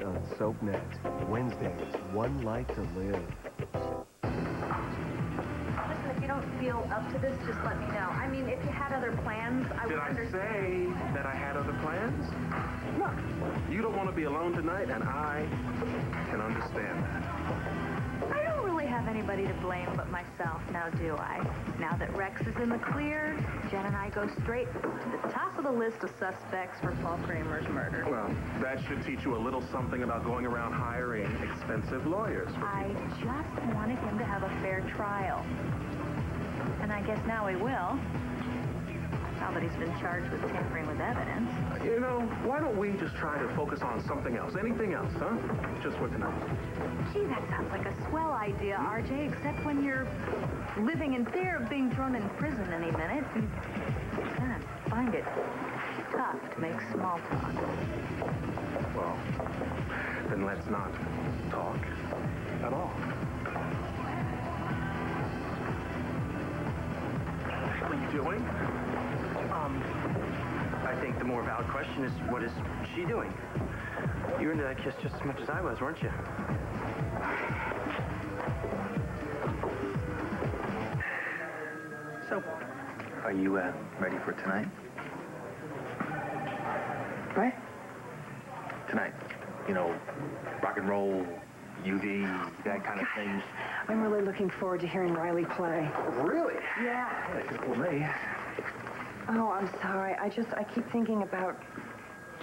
tonight on SoapNet. Wednesdays, One Life to Live. Listen, if you don't feel up to this, just let me know. I mean, if you had other plans, I would understand. Did I say that I had other plans? Look, you don't want to be alone tonight, and I can understand that. I don't really have anybody to blame but myself, now do I? Now that Rex is in the clear, Jen and I go straight to the top of the list of suspects for Paul Kramer's murder. Well, that should teach you a little something about going around hiring expensive lawyers. I just wanted him to have a fair trial. And I guess now he will. Now that he's been charged with tampering with evidence. You know, why don't we just try to focus on something else? Anything else, huh? Just for tonight. Gee, that sounds like a swell idea, RJ, except when you're living in fear of being thrown in prison any minute. You kind of find it tough to make small talk. Well, then let's not talk at all. What are you doing? I think the more valid question is, what is she doing? You were into that kiss just as much as I was, weren't you? So, are you ready for tonight? Right? Tonight. You know, rock and roll, UV, that kind of thing. I'm really looking forward to hearing Riley play. Really? Yeah. Well, me. Oh, I'm sorry. I keep thinking about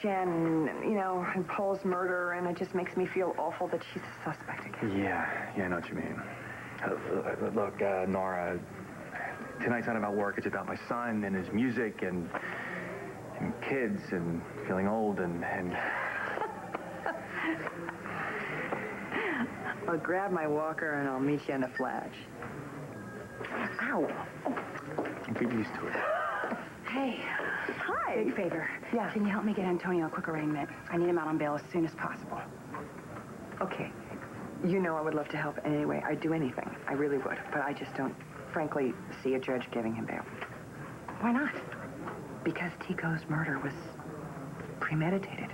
Jen, you know, and Paul's murder, and it just makes me feel awful that she's a suspect again. Yeah, I know what you mean. Look, Nora, tonight's not about work. It's about my son and his music and kids and feeling old and... I'll grab my walker and I'll meet you in the flash. Ow. Get used to it. Hey. Hi. Big favor. Yeah. Can you help me get Antonio a quick arraignment? I need him out on bail as soon as possible. Okay. You know I would love to help in any way. I'd do anything. I really would. But I just don't, frankly, see a judge giving him bail. Why not? Because Tico's murder was premeditated.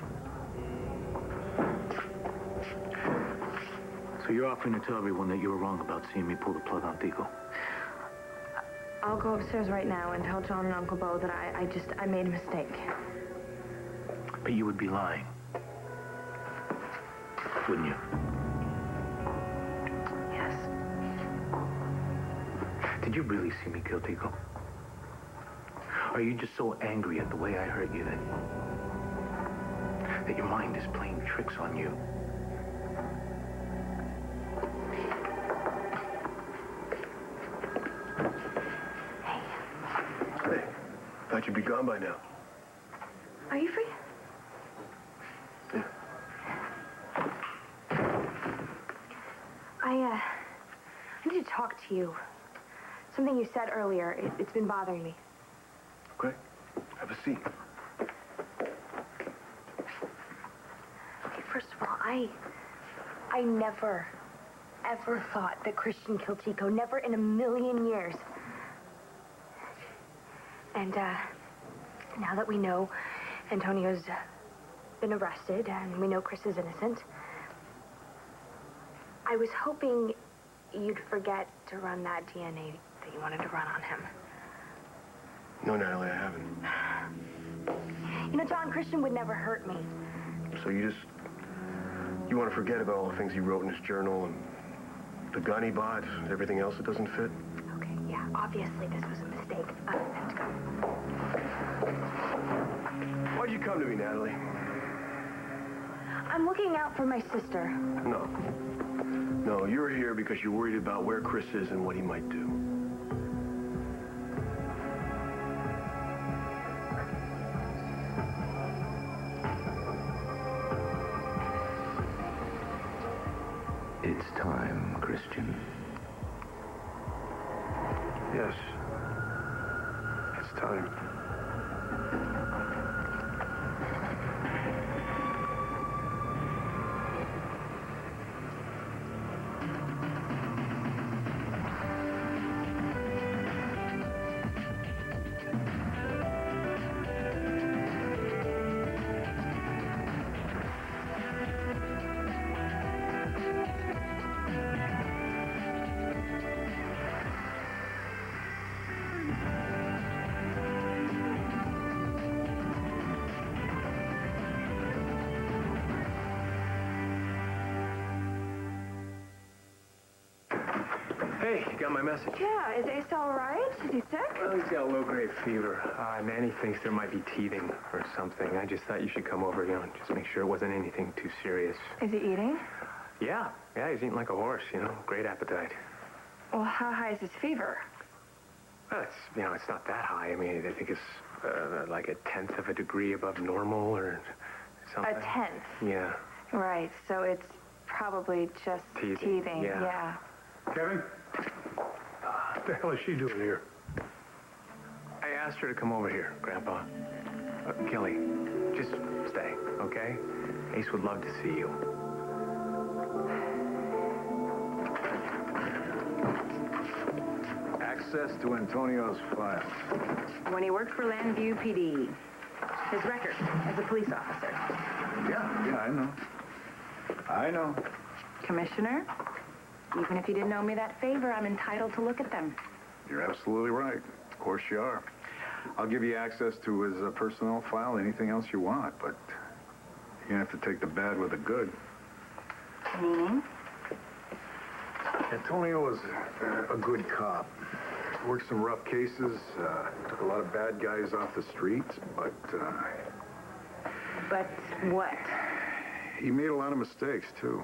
So you're offering to tell everyone that you were wrong about seeing me pull the plug on Tico? I'll go upstairs right now and tell John and Uncle Bo that I made a mistake. But you would be lying. Wouldn't you? Yes. Did you really see me kill Tico? Or are you just so angry at the way I hurt you that your mind is playing tricks on you? Thought you'd be gone by now. Are you free? Yeah. I need to talk to you. Something you said earlier, it's been bothering me. Okay. Have a seat. Okay, first of all, I never, ever thought that Christian killed Tico. Never in a million years. And, now that we know Antonio's been arrested and we know Chris is innocent, I was hoping you'd forget to run that DNA that you wanted to run on him. No, Natalie, I haven't. You know, John, Christian would never hurt me. So you want to forget about all the things he wrote in his journal and the gun he bought, everything else that doesn't fit? Okay, yeah, obviously this was a mistake. Let's go. Why'd you come to me, Natalie? I'm looking out for my sister. No. No, you're here because you're worried about where Chris is and what he might do. It's time, Christian. Yes. It's time. Hey, you got my message? Yeah, is Ace all right? Is he sick? Well, he's got a low-grade fever. Manny thinks there might be teething or something. I just thought you should come over, and just make sure it wasn't anything too serious. Is he eating? Yeah, he's eating like a horse, great appetite. Well, how high is his fever? Well, it's not that high. I mean, I think it's like 1/10 of a degree above normal or something. 1/10? Yeah. Right, so it's probably just teething. Yeah. Kevin? What the hell is she doing here? I asked her to come over here, Grandpa. Kelly, just stay, okay? Ace would love to see you. Access to Antonio's files. When he worked for Landview PD. His record as a police officer. Yeah, I know. Commissioner, even if you didn't owe me that favor, I'm entitled to look at them. You're absolutely right. Of course you are. I'll give you access to his personnel file, anything else you want, but you're going to have to take the bad with the good. Meaning? Antonio was a good cop. Worked some rough cases, took a lot of bad guys off the streets, but... But what? He made a lot of mistakes, too.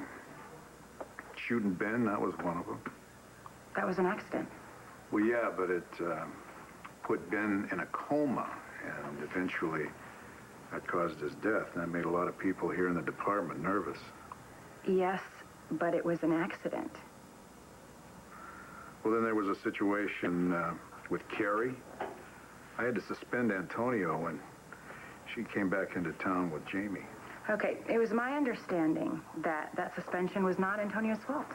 Shooting Ben, that was one of them. That was an accident. Well, yeah, but it put Ben in a coma, and eventually that caused his death. And that made a lot of people here in the department nervous. Yes, but it was an accident. Well, then there was a situation with Carrie. I had to suspend Antonio when she came back into town with Jamie. Okay, it was my understanding that that suspension was not Antonio's fault.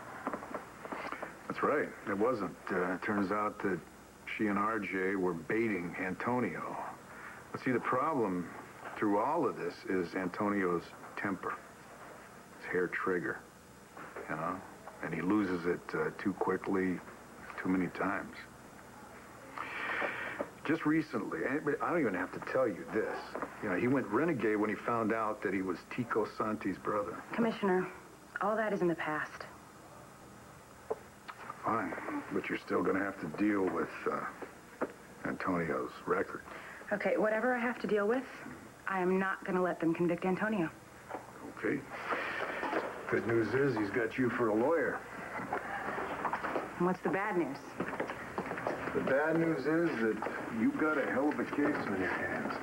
That's right, it wasn't. It turns out that she and RJ were baiting Antonio. But see, the problem through all of this is Antonio's temper. His hair trigger, and he loses it too quickly, too many times. Just recently, I don't even have to tell you this. He went renegade when he found out that he was Tico Santi's brother. Commissioner, all that is in the past. Fine, but you're still going to have to deal with Antonio's record. Okay, whatever I have to deal with, I am not going to let them convict Antonio. Okay. Good news is he's got you for a lawyer. And what's the bad news? The bad news is that you've got a hell of a case on your hands.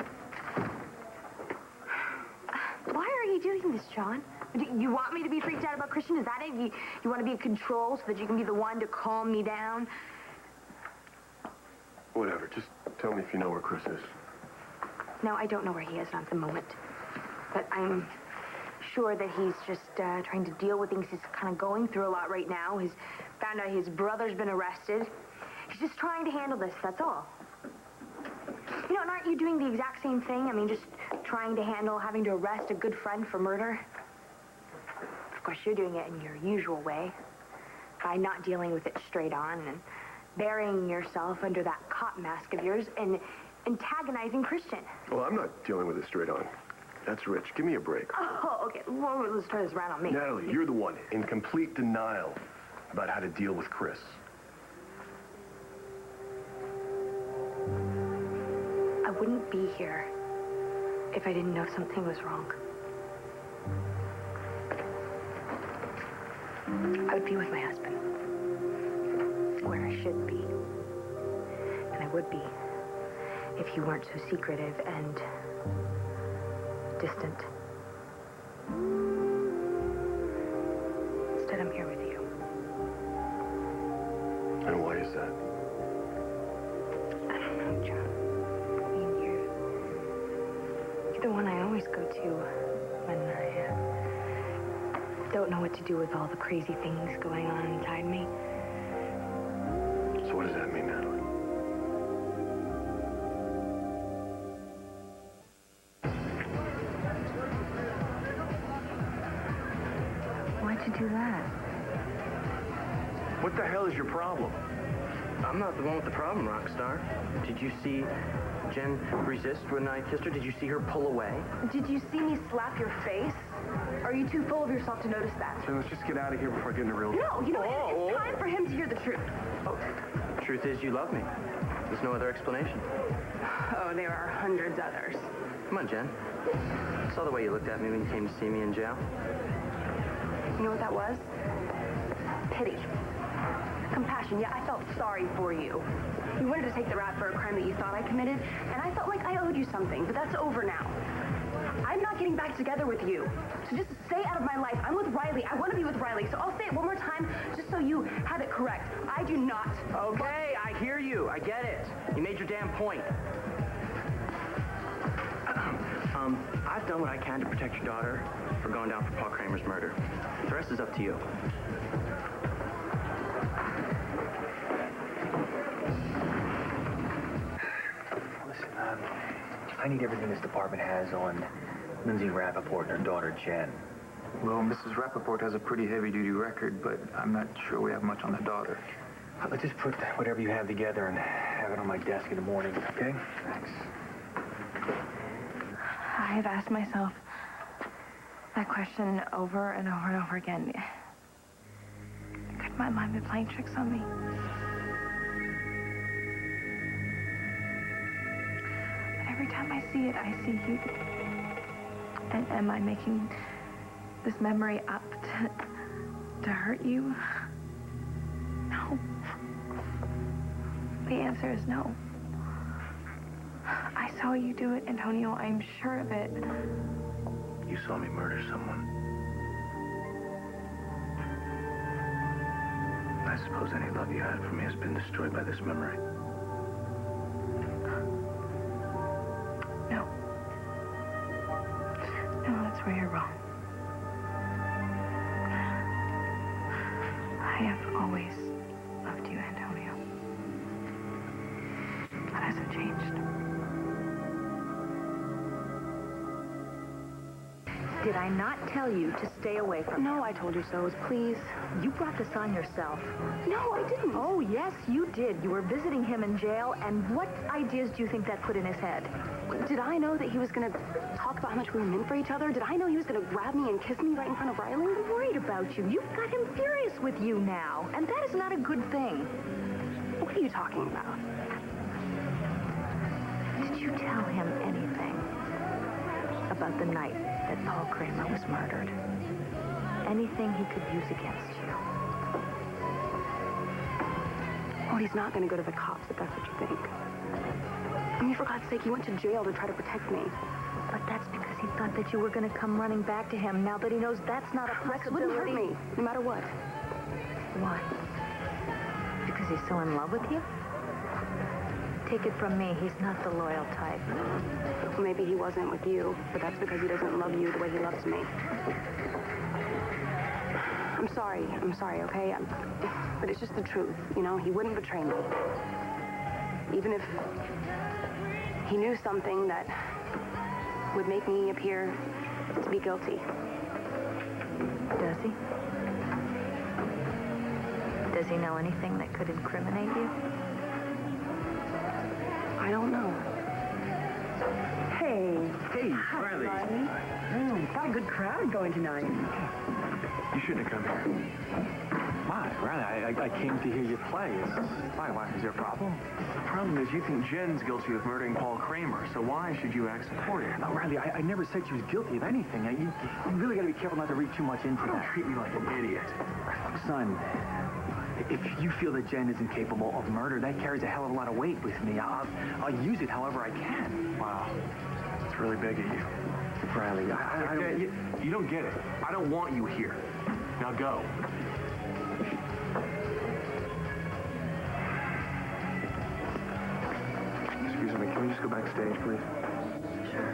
Why are you doing this, John? Do you want me to be freaked out about Christian? Is that it? You want to be in control so that you can be the one to calm me down? Whatever. Just tell me if you know where Chris is. No, I don't know where he is, not at the moment. But I'm sure that he's just trying to deal with things. He's kind of going through a lot right now. He's found out his brother's been arrested. He's just trying to handle this, that's all. And aren't you doing the exact same thing? I mean, just trying to handle having to arrest a good friend for murder? Of course, you're doing it in your usual way, by not dealing with it straight on and burying yourself under that cop mask of yours and antagonizing Christian. Well, I'm not dealing with it straight on. That's Rich. Give me a break. Oh, okay. Well, let's turn this around on me. Natalie, you're the one in complete denial about how to deal with Chris. I wouldn't be here if I didn't know something was wrong. I would be with my husband, where I should be. And I would be if you weren't so secretive and distant. Instead, I'm here with you. And why is that? I don't know, John. I mean, you're the one I always go to when I don't know what to do with all the crazy things going on inside me. So what does that mean, Natalie? Why'd you do that? What the hell is your problem? I'm not the one with the problem, Rockstar. Did you see Jen resist when I kissed her? Did you see her pull away? Did you see me slap your face? Are you too full of yourself to notice that? Jen, let's just get out of here before I get into real... No, you know, it's time for him to hear the truth. Oh, truth is you love me. There's no other explanation. Oh, there are hundreds others. Come on, Jen. I saw the way you looked at me when you came to see me in jail. You know what that was? Pity. Compassion. Yeah, I felt sorry for you. You wanted to take the rap for a crime that you thought I committed, and I felt like I owed you something, but that's over now. I'm not getting back together with you. So just stay out of my life. I'm with Riley. I want to be with Riley. So I'll say it one more time just so you have it correct. I do not. Okay, I hear you. I get it. You made your damn point. I've done what I can to protect your daughter for going down for Paul Kramer's murder. The rest is up to you. Listen, I need everything this department has on Lindsay Rappaport and her daughter, Jen. Well, Mrs. Rappaport has a pretty heavy-duty record, but I'm not sure we have much on the daughter. Let's just put whatever you have together and have it on my desk in the morning, okay? Thanks. I have asked myself that question over and over and over again. Could my mind be playing tricks on me? But every time I see it, I see you. And am I making this memory up to hurt you? No. The answer is no. I saw you do it, Antonio. I'm sure of it. You saw me murder someone. I suppose any love you had for me has been destroyed by this memory. No. No, that's where you're wrong. I have always loved you, Antonio. That hasn't changed. Did I not tell you to stay away from him? No, I told you so. Please. You brought this on yourself. No, I didn't. Oh, yes, you did. You were visiting him in jail, and what ideas do you think that put in his head? Did I know that he was going to talk about how much we were meant for each other? Did I know he was going to grab me and kiss me right in front of Riley? I'm worried about you. You've got him furious with you now, and that is not a good thing. What are you talking about? Did you tell him anything about the night that Paul Kramer was murdered? Anything he could use against you? Well, he's not going to go to the cops if that's what you think. I mean, for God's sake, he went to jail to try to protect me. But that's because he thought that you were going to come running back to him now that he knows that's not a Rex possibility. wouldn't hurt me, no matter what. Why? Because he's so in love with you? Take it from me, he's not the loyal type. Well, maybe he wasn't with you, but that's because he doesn't love you the way he loves me. I'm sorry, okay? But it's just the truth, you know? He wouldn't betray me. Even if he knew something that would make me appear to be guilty. Does he? Does he know anything that could incriminate you? I don't know. Hey. Hey, Riley. Got a good crowd going tonight. You shouldn't have come here. Why, Riley? I came to hear you play. Why? Is there a problem? The problem is you think Jen's guilty of murdering Paul Kramer, so why should you act supportive? No, Riley, I never said she was guilty of anything. You really got to be careful not to read too much into that. Don't treat me like an idiot. Son, if you feel that Jen isn't capable of murder, that carries a hell of a lot of weight with me. I'll use it however I can. Wow. It's really big of you. Riley, I don't... You don't get it. I don't want you here. Now go. Excuse me, can we just go backstage, please? Sure.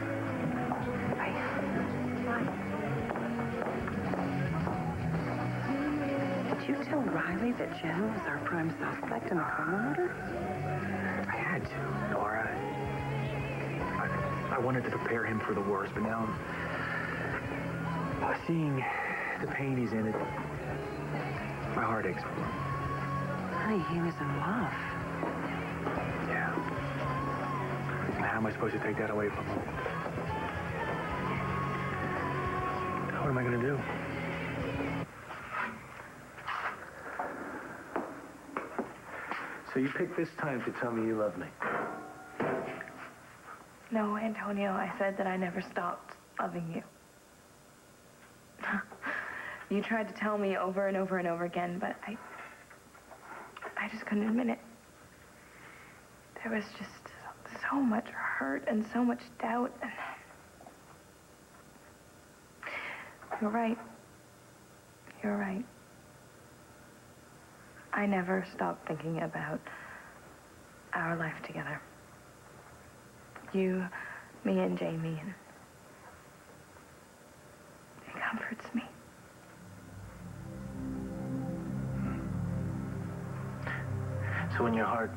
Bye. Did you tell Riley that Jen was our prime suspect in the Kramer murder? I had to, Nora. I wanted to prepare him for the worst, but now seeing the pain he's in, my heart aches for him. Honey, he was in love. Yeah. How am I supposed to take that away from him? What am I going to do? So you picked this time to tell me you love me. No, Antonio, I said that I never stopped loving you. You tried to tell me over and over and over again, but I just couldn't admit it. There was just so much hurt and so much doubt. And you're right. You're right. I never stopped thinking about our life together. You, me, and Jamie, and it comforts me. So when your heart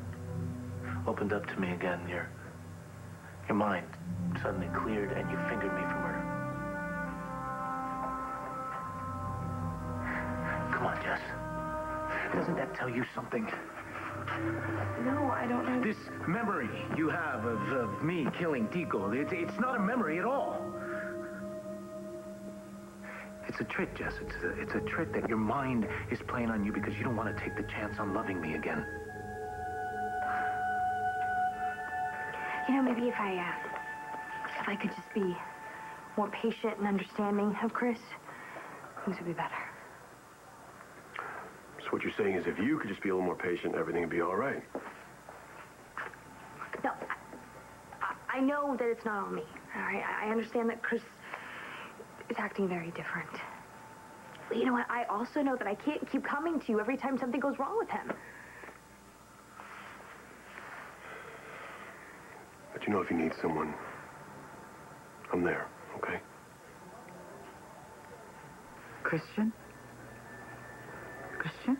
opened up to me again, your mind suddenly cleared and you fingered me for murder. Come on, Jess. Doesn't that tell you something? No, I don't know. This memory you have of me killing Tico, it's not a memory at all. It's a trick, Jess. It's a trick that your mind is playing on you because you don't want to take the chance on loving me again. You know, maybe if I could just be more patient and understanding of Chris, things would be better. So what you're saying is if you could just be a little more patient, everything would be all right. No, I know that it's not on me, all right? I understand that Chris is acting very different. But you know what? I also know that I can't keep coming to you every time something goes wrong with him. But you know, if you need someone, I'm there, okay? Christian? Christian?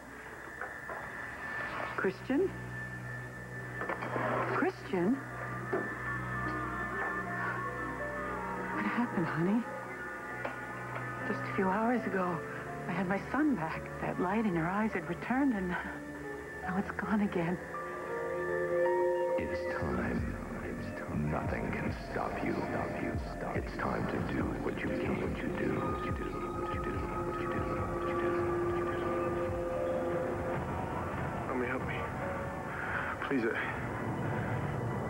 Christian? Christian? What happened, honey? Just a few hours ago, I had my son back. That light in your eyes had returned, and now it's gone again. It's time. Nothing can stop you. It's time to do what you came to do. Help me. Please,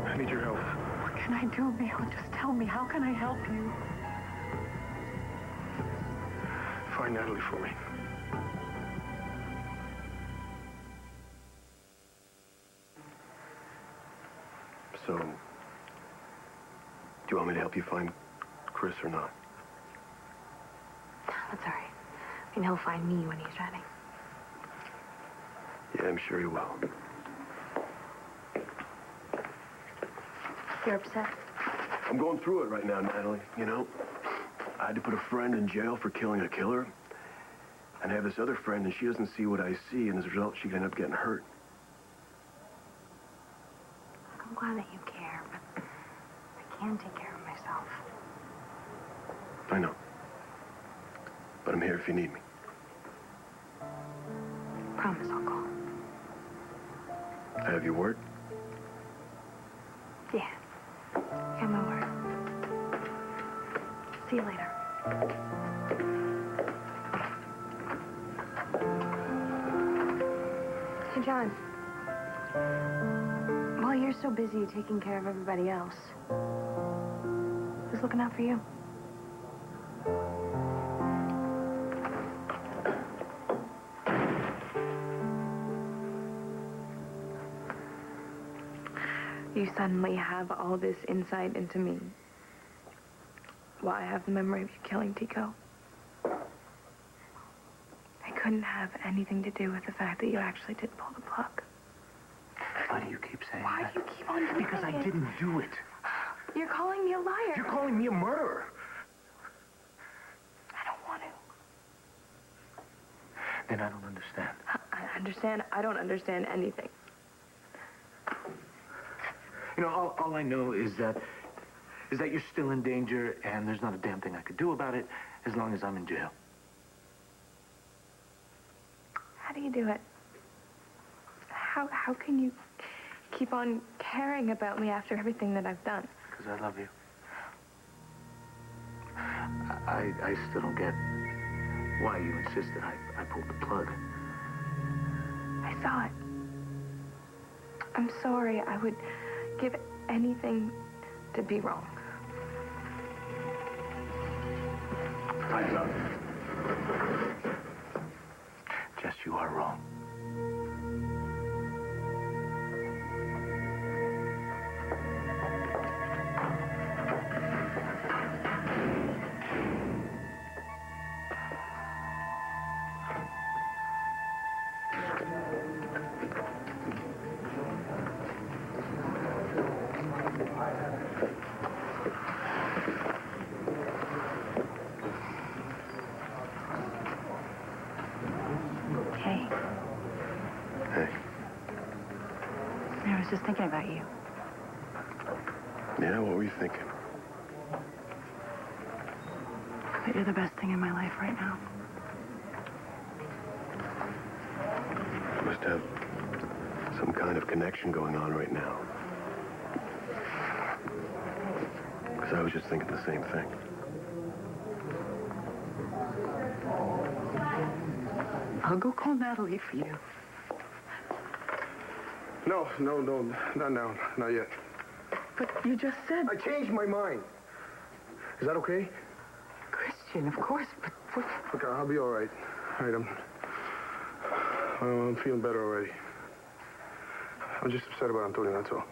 I need your help. What can I do, Leo? Just tell me, how can I help you? Find Natalie for me. So, do you want me to help you find Chris or not? That's all right. I mean, he'll find me when he's ready. Yeah, I'm sure he will. You're upset? I'm going through it right now, Natalie. You know, I had to put a friend in jail for killing a killer. And I have this other friend, and she doesn't see what I see, and as a result, she could end up getting hurt. I'm glad that you care, but I can take care of myself. I know. But I'm here if you need me. Promise I'll call. I have your word? Yeah. Got my word. See you later. Hey, John. While you're so busy taking care of everybody else, who's looking out for you? You suddenly have all this insight into me. Well, I have the memory of you killing Tico. I couldn't have anything to do with the fact that you actually did pull the plug. Why do you keep saying Why that? do you keep on doing Because I it? didn't do it. You're calling me a liar. You're calling me a murderer. I don't want to. Then I don't understand. I understand. I don't understand anything. You know, all I know is that you're still in danger, and there's not a damn thing I could do about it as long as I'm in jail. How do you do it? How can you keep on caring about me after everything that I've done? Because I love you. I still don't get why you insisted I pulled the plug. I saw it. I'm sorry. I would give anything to be wrong. I love you. Jess, you are wrong. Hey. Hey. I was just thinking about you. Yeah, what were you thinking? That you're the best thing in my life right now. You must have some kind of connection going on right now. Because I was just thinking the same thing. I'll go call Natalie for you. No, not now, not yet. But you just said... I changed my mind. Is that okay? Christian, of course, but... Look, I'll be all right. All right, I'm feeling better already. I'm just upset about Antonio, that's all.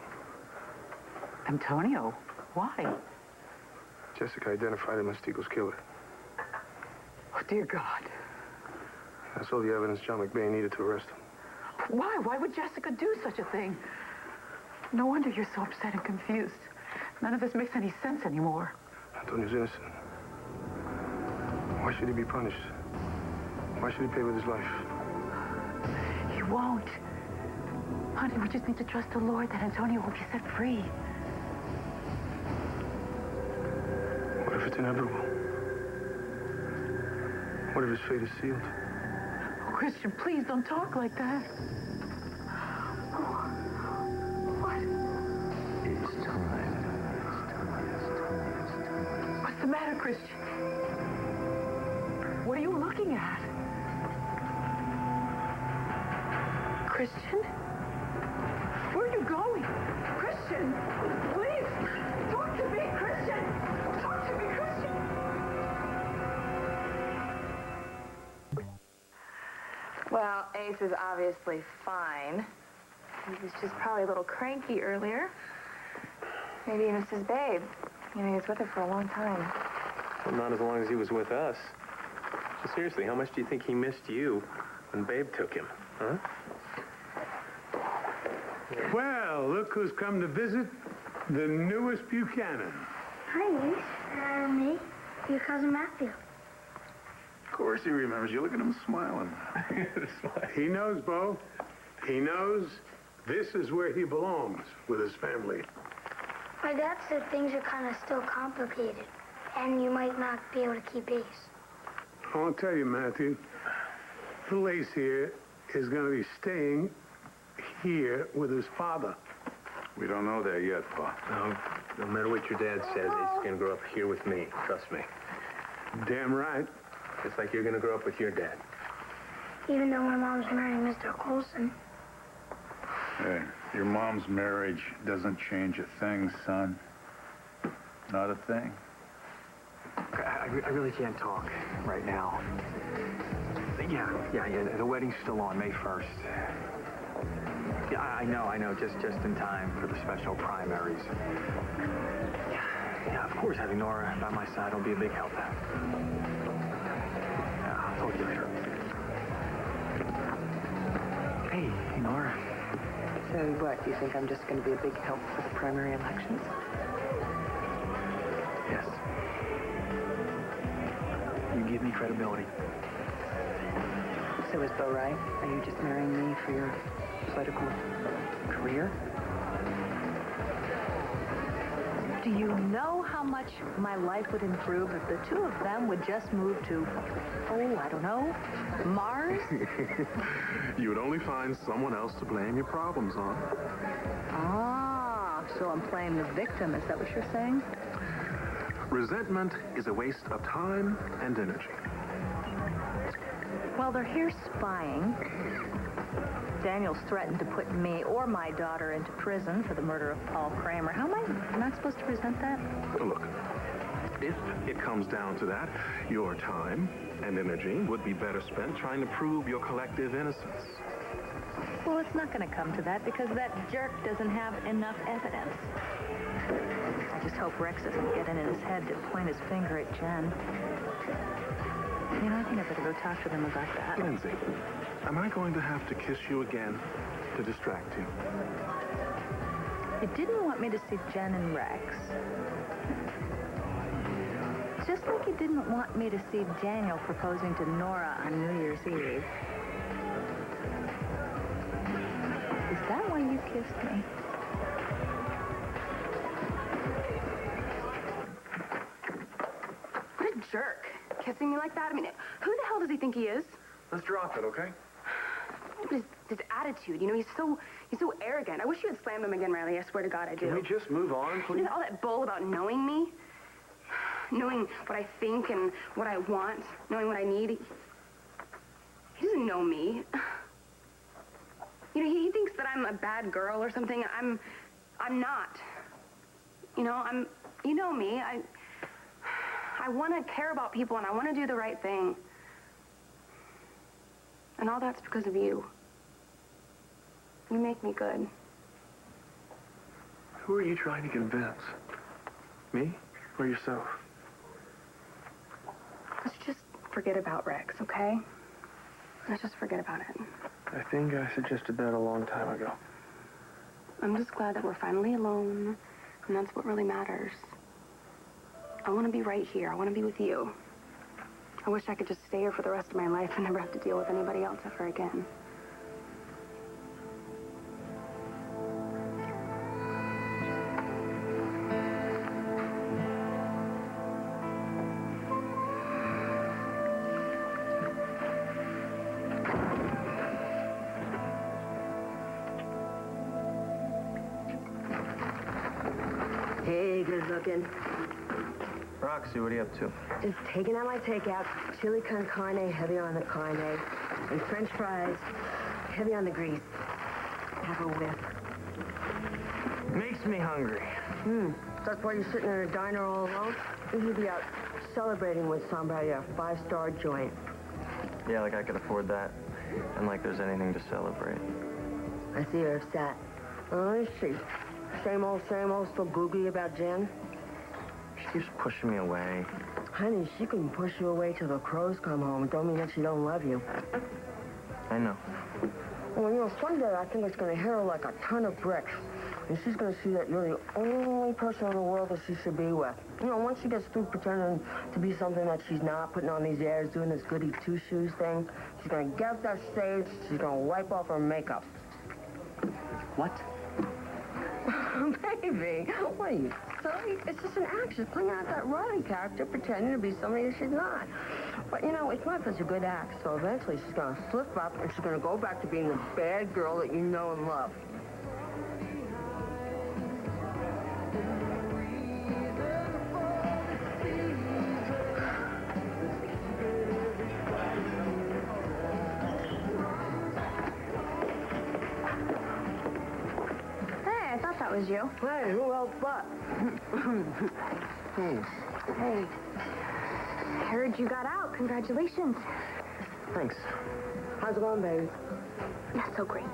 Antonio? Why? Jessica identified him as Tico's killer. Oh, dear God. That's all the evidence John McBain needed to arrest him. Why? Why would Jessica do such a thing? No wonder you're so upset and confused. None of this makes any sense anymore. Antonio's innocent. Why should he be punished? Why should he pay with his life? He won't. Honey, we just need to trust the Lord that Antonio will be set free. What if it's inevitable? What if his fate is sealed? Oh, Christian, please don't talk like that. What? It's time. What's the matter, Christian? What are you looking at? Christian? Where are you going? Christian, please, talk to me, Christian. Talk to me, Christian. Well, Ace is obviously fine. He was just probably a little cranky earlier. Maybe he missed his babe. You know, he was with her for a long time. Well, not as long as he was with us. So seriously, how much do you think he missed you when Babe took him, huh? Well, look who's come to visit. The newest Buchanan. Hi, Ace. Me, your cousin Matthew. Of course he remembers you. Look at him smiling. He knows, Bo. He knows this is where he belongs with his family. My dad said things are kind of still complicated, and you might not be able to keep Ace. I'll tell you, Matthew, little Ace here is going to be staying here with his father. We don't know that yet, Pa. No matter what your dad says, he's going to grow up here with me. Trust me. Damn right. Just like you're going to grow up with your dad. Even though my mom's marrying Mr. Colson. Hey, your mom's marriage doesn't change a thing, son. Not a thing. I really can't talk right now. Yeah, the wedding's still on May 1st. Yeah, I know, just in time for the special primaries. Yeah, of course, having Nora by my side will be a big help. Yeah, I'll talk to you later. Hey, Nora. So what, you think I'm just going to be a big help for the primary elections? Yes. You give me credibility. So is Bo right? Are you just marrying me for your political career? Do you know how much my life would improve if the two of them would just move to, oh, I don't know, Mars? You would only find someone else to blame your problems on. Ah, so I'm playing the victim. Is that what you're saying? Resentment is a waste of time and energy. Well, they're here spying. Daniel's threatened to put me or my daughter into prison for the murder of Paul Kramer. How am I not supposed to resent that? Look, if it comes down to that, your time and energy would be better spent trying to prove your collective innocence. Well, it's not going to come to that because that jerk doesn't have enough evidence. I just hope Rex doesn't get it in his head to point his finger at Jen. You know, I think I better go talk to them about that. Lindsay, am I going to have to kiss you again to distract you? You didn't want me to see Jen and Rex. Just like you didn't want me to see Daniel proposing to Nora on New Year's Eve. Is that why you kissed me? What a jerk. Kissing me like that? I mean, who the hell does he think he is? Let's drop it, okay? His attitude, you know, he's so arrogant. I wish you had slammed him again, Riley. I swear to God, I do. Can we just move on, please? You know, all that bull about knowing me, knowing what I think and what I want, knowing what I need. He doesn't know me. You know, he thinks that I'm a bad girl or something. I'm not. You know, you know me. I want to care about people, and I want to do the right thing. And all that's because of you. You make me good. Who are you trying to convince? Me or yourself? Let's just forget about Rex, okay? Let's just forget about it. I think I suggested that a long time ago. I'm just glad that we're finally alone, and that's what really matters. I want to be right here. I want to be with you. I wish I could just stay here for the rest of my life and never have to deal with anybody else ever again. Hey, good looking. Roxy, what are you up to? Just taking out my takeout. Chili con carne, heavy on the carne. And French fries, heavy on the grease. Have a whiff. Makes me hungry. That's why you're sitting in a diner all alone? You should be out celebrating with somebody at a five-star joint. Yeah, like I could afford that. And like there's anything to celebrate. I see you're upset. Oh, I see. Same old, still googly about Jen? She keeps pushing me away. Honey, she can push you away till the crows come home. It don't mean that she don't love you. I know. Well, you know, someday I think it's going to hit her like a ton of bricks. And she's going to see that you're the only person in the world that she should be with. You know, once she gets through pretending to be something that she's not, putting on these airs, doing this goody two-shoes thing, she's going to get up that stage, she's going to wipe off her makeup. What? Baby, what are you, silly? It's just an act. She's playing out that Riley character, pretending to be somebody that she's not. But, you know, it's not such a good act, so eventually she's going to slip up and she's going to go back to being the bad girl that you know and love. That was you. Hey, who else but? Hey. I heard you got out. Congratulations. Thanks. How's it going, baby? Yeah, so great.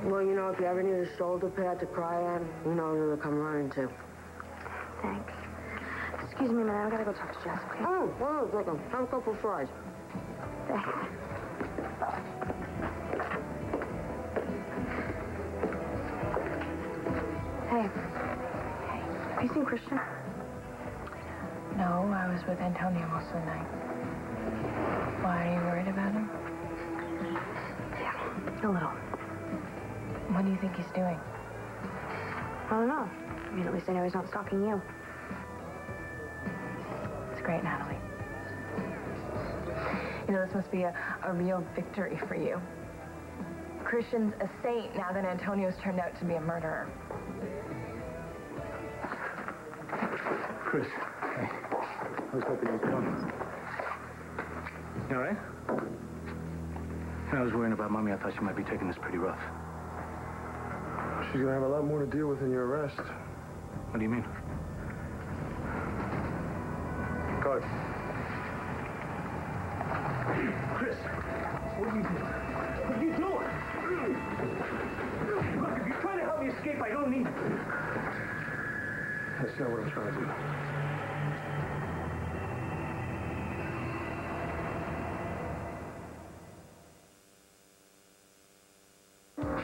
Well, you know, if you ever need a shoulder pad to cry on, you know who to come running to. Thanks. Excuse me a minute. I gotta go talk to Jess, okay? Oh, hold on a second. Have a couple of fries. Thanks. Hey. Have you seen Christian? No, I was with Antonio most of the night. Why, are you worried about him? Yeah, a little. What do you think he's doing? I don't know. I mean, at least I know he's not stalking you. great, Natalie. You know, this must be a real victory for you. Christian's a saint now that Antonio's turned out to be a murderer. Chris. Hey. I was hoping you'd come. You all right? I was worrying about Mommy. I thought she might be taking this pretty rough. She's gonna have a lot more to deal with than your arrest. What do you mean? Guard. Chris, what are you doing? What are you doing? Look, if you're trying to help me escape, I don't need it. That's not what I'm trying to do.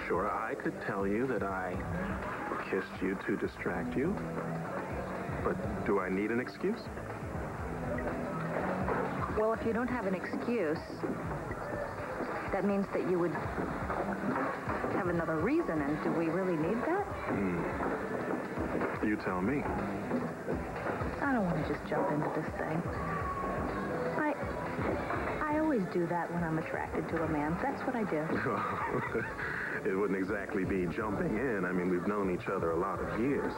Sure, I could tell you that I kissed you to distract you, but do I need an excuse? Well, if you don't have an excuse, that means that you would have another reason, and do we really need that? You tell me. I don't want to just jump into this thing. I always do that when I'm attracted to a man. That's what I do. It wouldn't exactly be jumping in. I mean, we've known each other a lot of years.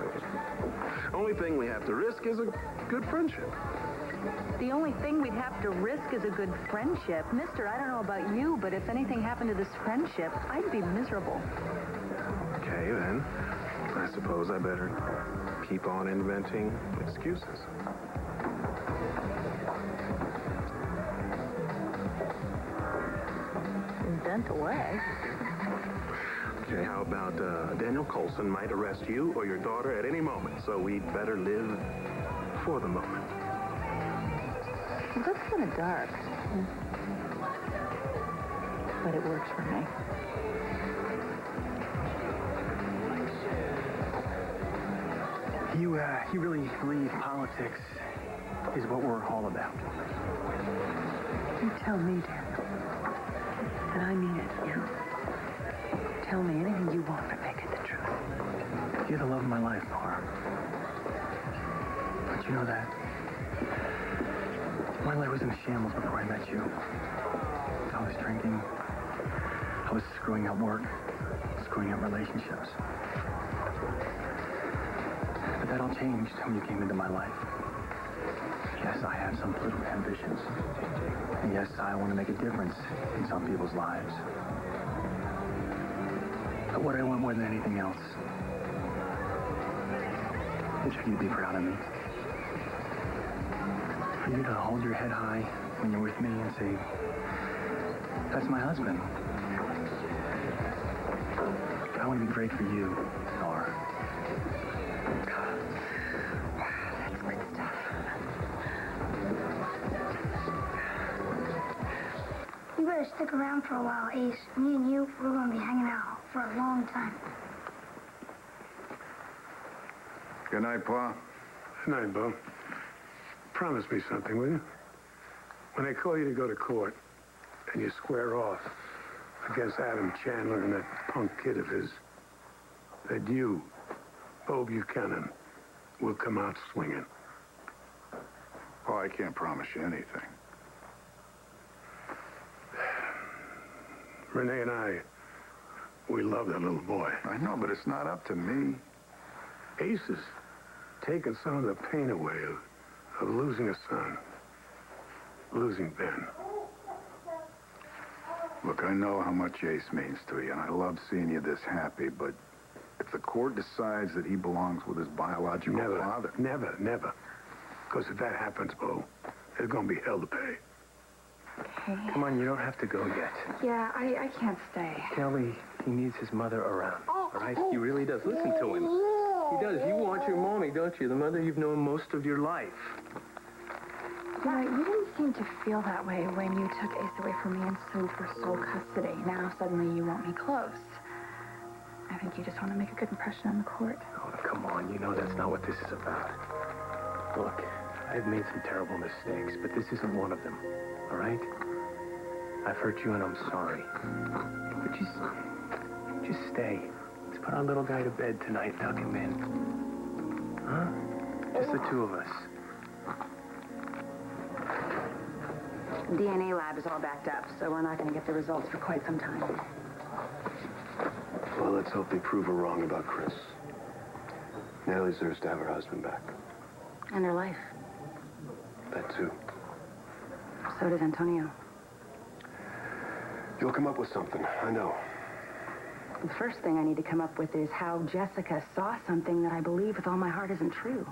Only thing we have to risk is a good friendship. The only thing we'd have to risk is a good friendship. Mister, I don't know about you, but if anything happened to this friendship, I'd be miserable. Okay, then. I suppose I better keep on inventing excuses. Invent away. Okay, how about Daniel Colson might arrest you or your daughter at any moment, so we'd better live for the moment. Well, that's kind of dark. But it works for me. You really believe politics is what we're all about? You tell me, Daniel. And I mean it. You tell me anything you want, but make it the truth. You're the love of my life, Nora. But you know that my life was in shambles before I met you. I was drinking. I was screwing up work, screwing up relationships. But that all changed when you came into my life. Yes, I have some political ambitions. And yes, I want to make a difference in some people's lives. But what I want more than anything else is for you to be proud of me. For you to hold your head high when you're with me and say, that's my husband. I want to be great for you, Nora. That's good stuff. You better stick around for a while, Ace. Me and you, we're going to be hanging out for a long time. Good night, Pa. Good night, Bo. Promise me something, will you? When I call you to go to court and you square off against Adam Chandler and that punk kid of his, that you, Bo Buchanan, will come out swinging. Pa, I can't promise you anything. Renee and I, we love that little boy. I know, but it's not up to me. Ace has taken some of the pain away of losing a son, losing Ben. Look, I know how much Ace means to you, and I love seeing you this happy, but if the court decides that he belongs with his biological father... Never. Because if that happens, Bo, there's going to be hell to pay. Okay. Come on, you don't have to go yet. Yeah, I can't stay. Kelly, he needs his mother around, all right? He really does. Listen to him. He does. You want your mommy, don't you? The mother you've known most of your life. You know, you didn't seem to feel that way when you took Ace away from me and sued for sole custody. Now suddenly you want me close. I think you just want to make a good impression on the court. Oh, come on. You know that's not what this is about. Look, I've made some terrible mistakes, but this isn't one of them, all right? I've hurt you and I'm sorry. But just stay. Let's put our little guy to bed tonight, tuck him in. Huh? Just the two of us. The DNA lab is all backed up, so we're not going to get the results for quite some time. Well, let's hope they prove her wrong about Chris. Natalie deserves to have her husband back. And her life. That too. So does Antonio. You'll come up with something, I know. The first thing I need to come up with is how Jessica saw something that I believe with all my heart isn't true.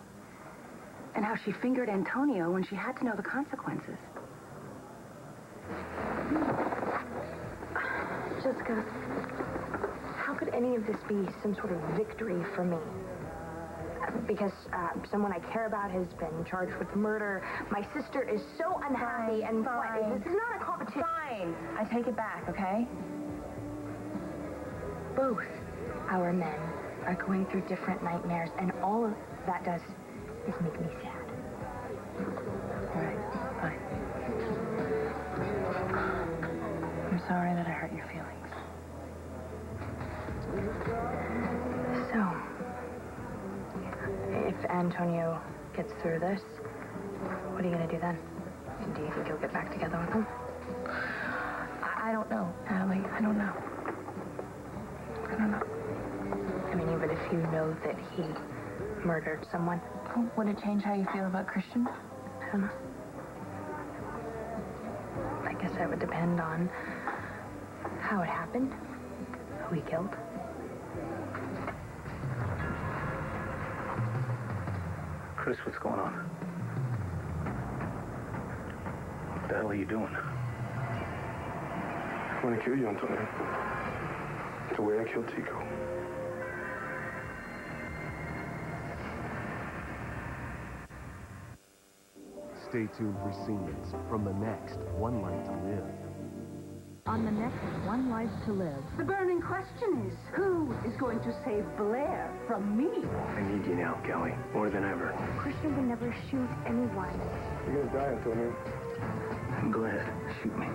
And how she fingered Antonio when she had to know the consequences. Jessica, how could any of this be some sort of victory for me? Because someone I care about has been charged with murder. My sister is so unhappy and Fine. This is not a competition. Fine. I take it back, okay? Both our men are going through different nightmares, and all of that does is make me sad. All right, fine. I'm sorry that I hurt your feelings. So, if Antonio gets through this, what are you going to do then? And do you think you'll get back together with him? I don't know, Natalie. I don't know. I don't know. I mean, even if you know that he murdered someone. Oh, would it change how you feel about Christian? I don't know. I guess that would depend on how it happened, who he killed. Chris, what's going on? What the hell are you doing? I want to kill you, Antonio. The way I killed Tico. Stay tuned for scenes from the next One Life to Live. On the next One Life to Live. The burning question is, who is going to save Blair from me? I need you now, Kelly, more than ever. Christian would never shoot anyone. You're gonna die, Antonio. Go ahead, shoot me.